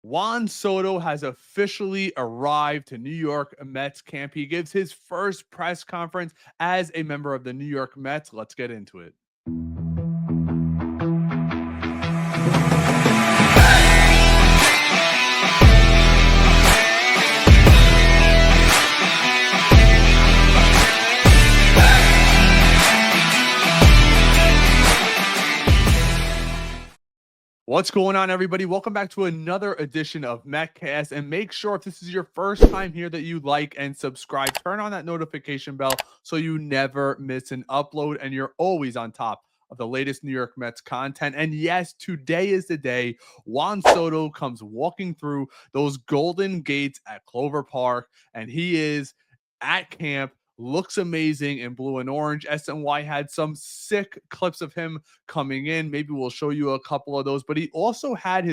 Juan Soto has officially arrived to New York Mets camp. He gives his first press conference as a member of the New York Mets. Let's get into it. What's going on, everybody? Welcome back to another edition of MetCast. And make sure, if this is your first time here, that you like and subscribe. Turn on that notification bell so you never miss an upload and you're always on top of the latest New York Mets content. And yes, today is the day Juan Soto comes walking through those golden gates at Clover Park, and he is at camp. Looks amazing in blue and orange. SNY had some sick clips of him coming in. Maybe we'll show you a couple of those, but he also had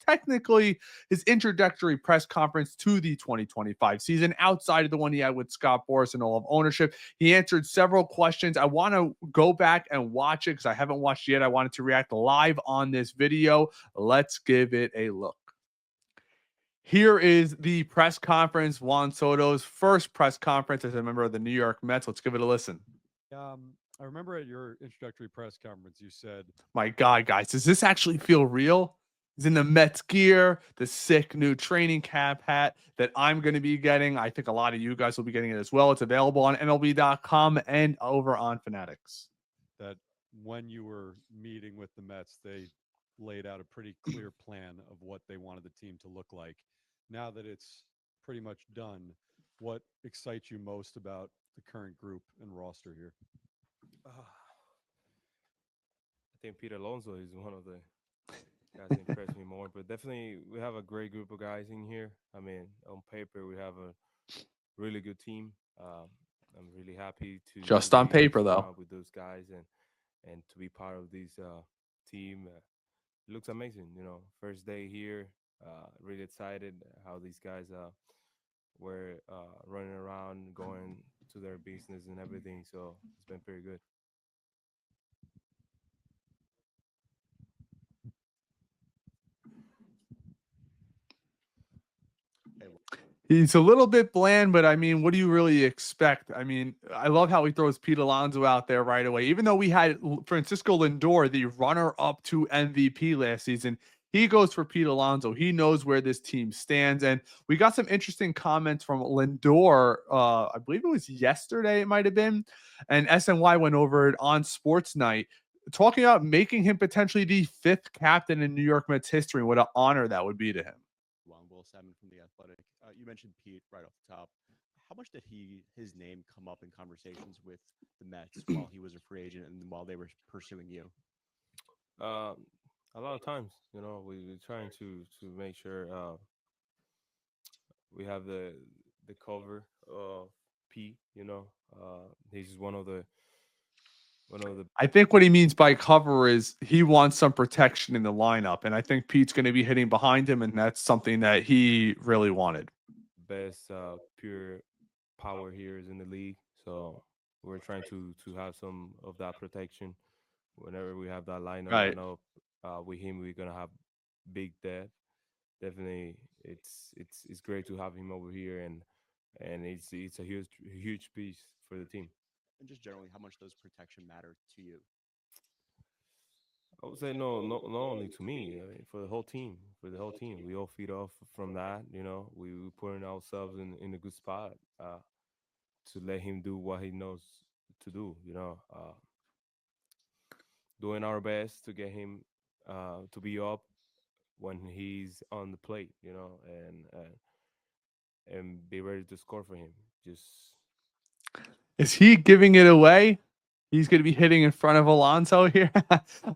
technically his introductory press conference to the 2025 season outside of the one he had with Scott Boras and all of ownership. He answered several questions. I want to go back and watch it because I haven't watched it yet. I wanted to react live on this video. Let's give it a look. Here is the press conference, Juan Soto's first press conference as a member of the New York Mets. Let's give it a listen. I remember at your introductory press conference, you said, My God, guys, does this actually feel real? He's in the Mets gear, the sick new training cap hat that I'm going to be getting. I think a lot of you guys will be getting it as well. It's available on MLB.com and over on Fanatics. that when you were meeting with the Mets, they laid out a pretty clear plan of what they wanted the team to look like. Now that it's pretty much done, what excites you most about the current group and roster here? I think Peter Alonso is one of the guys that impressed me more. But definitely, we have a great group of guys in here. I mean, on paper, we have a really good team. I'm really happy to Just on be paper, though. surrounded with those guys and to be part of this team. It looks amazing. First day here, really excited how these guys were running around, going to their business and everything. So it's been pretty good. He's a little bit bland, but I mean, what do you really expect? I mean, I love how he throws Pete Alonso out there right away. Even though we had Francisco Lindor, the runner up to MVP last season, he goes for Pete Alonso. He knows where this team stands. And we got some interesting comments from Lindor. I believe it was yesterday, it might have been. And SNY went over it on Sports Night, talking about making him potentially the fifth captain in New York Mets history. And what an honor that would be to him. Will Salmon from the Athletic. You mentioned Pete right off the top. How much did his name come up in conversations with the Mets while he was a free agent and while they were pursuing you? Uh, a lot of times, we're trying to make sure we have the cover of P. He's one of the I think what he means by cover is he wants some protection in the lineup. And I think Pete's going to be hitting behind him. And that's something that he really wanted. best pure power hitters in the league. So we're trying to have some of that protection whenever we have that lineup. I Right. know with him we're gonna have big depth. Definitely, it's great to have him over here, and it's a huge piece for the team. And just generally, how much does protection matter to you? I would say no, not only to me, for the whole team. For the whole team, we all feed off from that. We putting ourselves in a good spot to let him do what he knows to do. Doing our best to get him to be up when he's on the plate. And be ready to score for him. Just Is he giving it away? He's going to be hitting in front of Alonso here.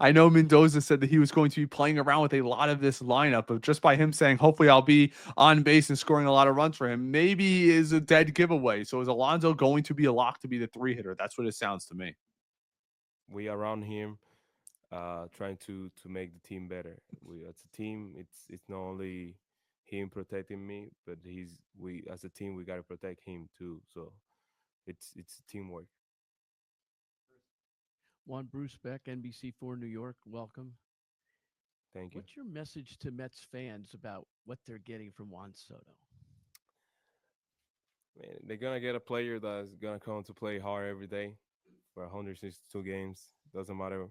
I know Mendoza said that he was going to be playing around with a lot of this lineup, but just by him saying, hopefully I'll be on base and scoring a lot of runs for him, maybe is a dead giveaway. So is Alonso going to be a lock to be the three hitter? That's what it sounds to me. we around him, trying to make the team better. We as a team, it's not only him protecting me, but we as a team we got to protect him too. So it's teamwork. One Bruce Beck, NBC4 New York. Welcome. Thank you. What's your message to Mets fans about what they're getting from Juan Soto? Man, they're gonna get a player that's gonna come to play hard every day for 162 games. Doesn't matter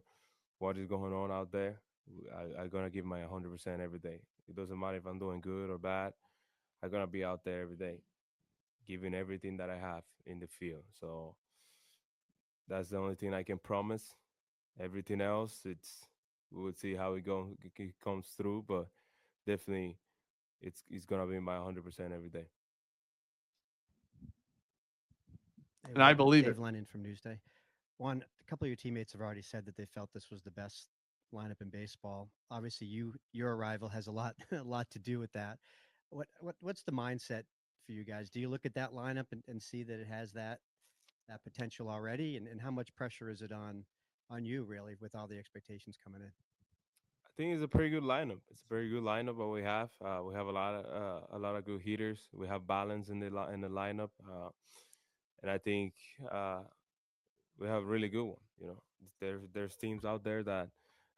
what is going on out there. I'm gonna give my 100% every day. It doesn't matter if I'm doing good or bad. I'm gonna be out there every day, giving everything that I have in the field. So that's the only thing I can promise. Everything else, we will see how it comes through. But definitely, it's gonna be my 100% every day. Hey, And I Juan, believe it. Dave Lennon from Newsday. Juan, a couple of your teammates have already said that they felt this was the best lineup in baseball. Obviously, your arrival has a lot a lot to do with that. What's the mindset for you guys? Do you look at that lineup and see that it has that potential already? And how much pressure is it on you really with all the expectations coming in? I think it's a pretty good lineup. It's a very good lineup. What we have, a lot of good hitters. We have balance in the lineup, and I think uh, we have a really good one. You know, there's teams out there that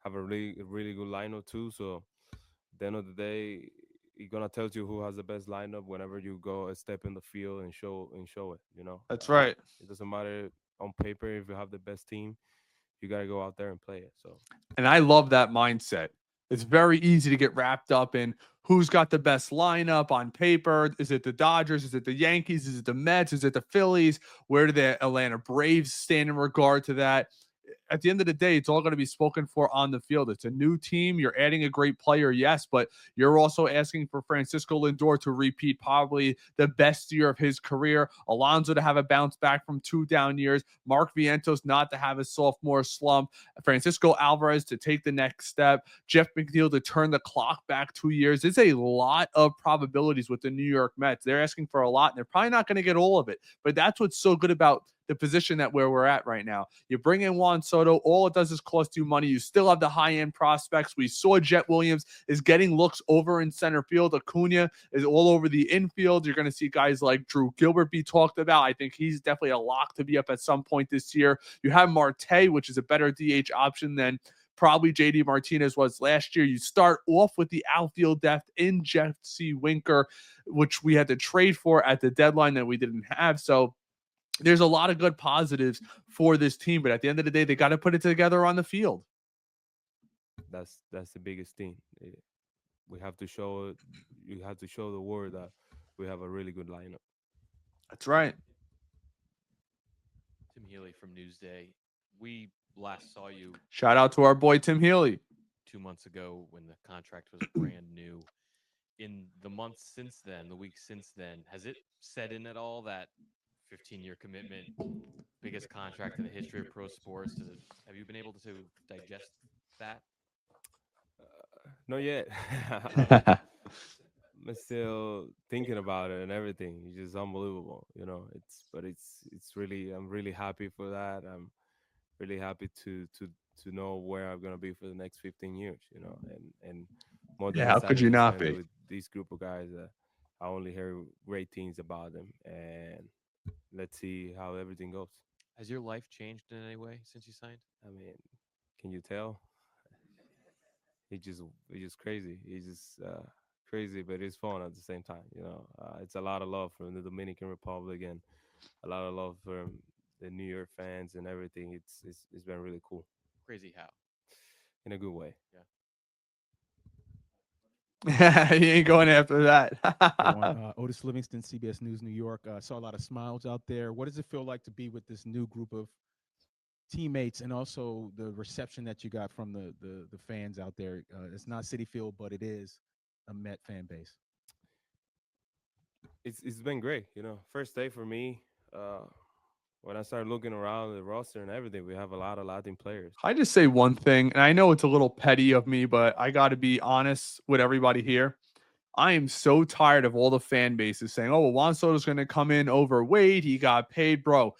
have a really good lineup too. So at the end of the day, it's gonna tell you who has the best lineup whenever you go a step in the field and show it. You know, That's right. it doesn't matter on paper if you have the best team. You gotta go out there and play it. So And I love that mindset. It's very easy to get wrapped up in who's got the best lineup on paper. Is it the Dodgers? Is it the Yankees? Is it the Mets? Is it the Phillies? Where do the Atlanta Braves stand in regard to that? At the end of the day, it's all going to be spoken for on the field. It's a new team. You're adding a great player, yes, but you're also asking for Francisco Lindor to repeat probably the best year of his career. Alonso to have a bounce back from 2 down years. Mark Vientos not to have a sophomore slump. Francisco Alvarez to take the next step. Jeff McNeil to turn the clock back 2 years. It's a lot of probabilities with the New York Mets. They're asking for a lot, and they're probably not going to get all of it. But that's what's so good about the position that where we're at right now. You bring in Juan Soto, all it does is cost you money. You still have the high-end prospects. We saw Jet Williams is getting looks over in center field. Acuna is all over the infield. You're going to see guys like Drew Gilbert be talked about. I think he's definitely a lock to be up at some point this year. You have Marte, which is a better DH option than probably JD Martinez was last year. You start off with the outfield depth in Jesse Winker, which we had to trade for at the deadline that we didn't have. So there's a lot of good positives for this team, but at the end of the day, they got to put it together on the field. that's the biggest thing. We have to show you have to show the world that we have a really good lineup. That's right. Tim Healy from Newsday. We last saw you Shout out to our boy Tim Healy. 2 months ago when the contract was brand new. In the months since then, the weeks since then, has it set in at all that 15-year commitment, biggest contract in the history of pro sports? Have you been able to digest that? Not yet. I'm still thinking about it and everything. It's just unbelievable, you know. It's really I'm really happy for that. I'm really happy to know where I'm gonna be for the next 15 years, you know, and more than Yeah, how could excited you to not sign be? with this group of guys. I only hear great things about them, and let's see how everything goes. Has your life changed in any way since you signed? I mean, can you tell? It's just crazy. It's just crazy, but it's fun at the same time. You know, it's a lot of love from the Dominican Republic and a lot of love from the New York fans and everything. It's been really cool Crazy how? in a good way. He ain't going after that. Otis Livingston, CBS News, New York. Saw a lot of smiles out there. What does it feel like to be with this new group of teammates, and also the reception that you got from the fans out there? It's not City Field, but it is a Met fan base. It's been great. You know, first day for me. When I started looking around the roster and everything, we have a lot of Latin players. I just say one thing, and I know it's a little petty of me, but I got to be honest with everybody here. I am so tired of all the fan bases saying, oh, well, Juan Soto's going to come in overweight. He got paid. Bro,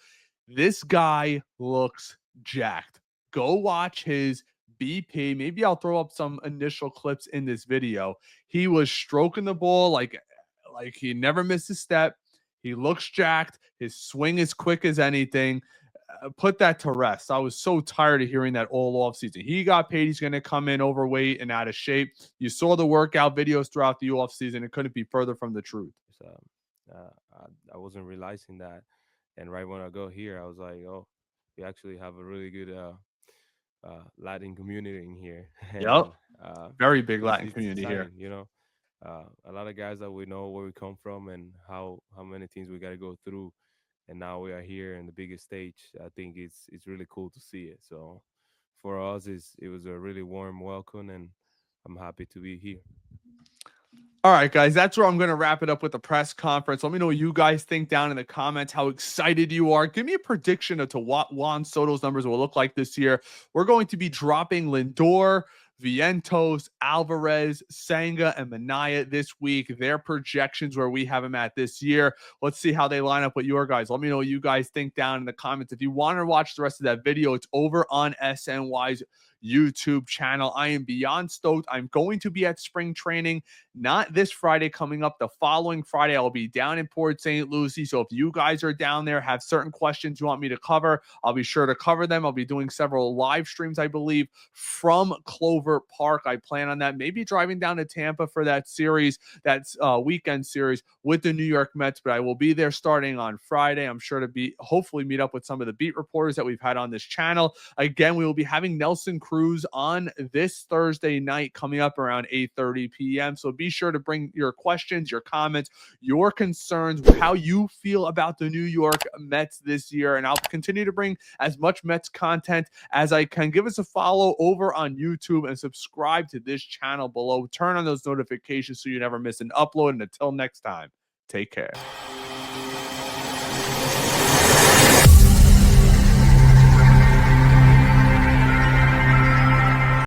this guy looks jacked. Go watch his BP. Maybe I'll throw up some initial clips in this video. He was stroking the ball like he never missed a step. He looks jacked. His swing is quick as anything. put that to rest. I was so tired of hearing that all off season. He got paid. He's going to come in overweight and out of shape. You saw the workout videos throughout the off season. It couldn't be further from the truth. So, I wasn't realizing that, and right when I go here, I was like, oh, we actually have a really good Latin community in here. Yep. And Very big it's, Latin it's community here. exciting, you know. A lot of guys that we know where we come from and how many teams we got to go through, and now we are here in the biggest stage. I think it's really cool to see it. So for us, it was a really warm welcome, and I'm happy to be here. All right, guys, that's where I'm going to wrap it up with the press conference. Let me know what you guys think down in the comments, how excited you are. Give me a prediction of to what Juan Soto's numbers will look like this year. We're going to be dropping Lindor, Vientos, Alvarez, Senga, and Minaya this week. Their projections where we have them at this year. Let's see how they line up with your guys. Let me know what you guys think down in the comments. If you want to watch the rest of that video, it's over on SNY's YouTube channel. I am beyond stoked. I'm going to be at spring training, not this Friday coming up. The following Friday, I'll be down in Port St. Lucie. So if you guys are down there, have certain questions you want me to cover, I'll be sure to cover them. I'll be doing several live streams, I believe, from Clover Park. I plan on that. Maybe driving down to Tampa for that series, that weekend series with the New York Mets. But I will be there starting on Friday. I'm sure to be hopefully meet up with some of the beat reporters that we've had on this channel. Again, we will be having Nelson Cruz on this Thursday night coming up around 8:30 p.m. So be sure to bring your questions, your comments, your concerns, how you feel about the New York Mets this year. And I'll continue to bring as much Mets content as I can. Give us a follow over on YouTube and subscribe to this channel below. Turn on those notifications so you never miss an upload. And until next time, take care.